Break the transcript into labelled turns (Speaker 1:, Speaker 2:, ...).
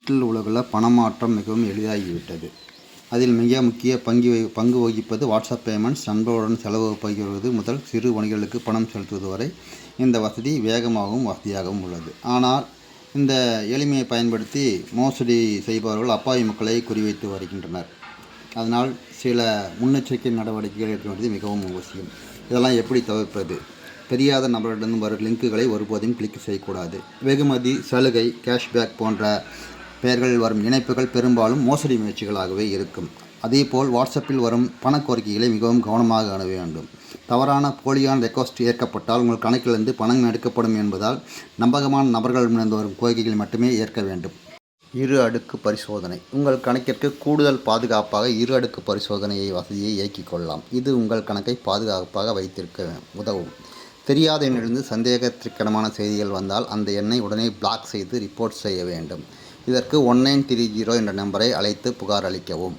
Speaker 1: Digital உலகில் பணமாற்றம் மிகவும் எளிதாகிவிட்டது. அதில் மிக முக்கிய பங்கு வகிப்பது வாட்ஸ்அப் பேமெண்ட்ஸ். நண்பர்களுடன் செலவு பகிர்வது முதல் சிறு வணிகர்களுக்கு பணம் செலுத்துவது வரை இந்த வசதி வேகமாகவும் வசதியாகவும் உள்ளது. ஆனால் இந்த எளிமையை பயன்படுத்தி மோசடி செய்பவர்கள் அப்பாவி மக்களை குறிவைத்து வருகின்றனர். அதனால் சில முன்னெச்சரிக்கை நடவடிக்கைகள் எடுக்க வேண்டியது மிகவும் அவசியம். இதெல்லாம் எப்படி தவிர்ப்பது? தெரியாத நபர்களிடம் வரும் லிங்குகளை ஒருபோதும் கிளிக் செய்யக்கூடாது. வெகுமதி, சலுகை, கேஷ்பேக் போன்ற பெயர்களில் வரும் இணைப்புகள் பெரும்பாலும் மோசடி முயற்சிகளாகவே இருக்கும். அதேபோல் வாட்ஸ்அப்பில் வரும் பண கோரிக்கைகளை மிகவும் கவனமாக அணுக வேண்டும். தவறான போலியான ரெக்வஸ்ட் ஏற்கப்பட்டால் உங்கள் கணக்கிலிருந்து பணம் எடுக்கப்படும் என்பதால் நம்பகமான நபர்களிடமிருந்து வரும் கோரிக்கைகளை மட்டுமே ஏற்க வேண்டும். இரு அடுக்கு பரிசோதனை. உங்கள் கணக்கிற்கு கூடுதல் பாதுகாப்பாக இரு அடுக்கு பரிசோதனையை வசதியை இயக்கிக் கொள்ளலாம். இது உங்கள் கணக்கை பாதுகாப்பாக வைத்திருக்க உதவும். தெரியாத எண்ணிலிருந்து சந்தேகத்திற்கிடமான செய்திகள் வந்தால் அந்த எண்ணை உடனே பிளாக் செய்து ரிப்போர்ட் செய்ய வேண்டும். இதற்கு 1930 என்ற நம்பரை அழைத்து புகார் அளிக்கவும்.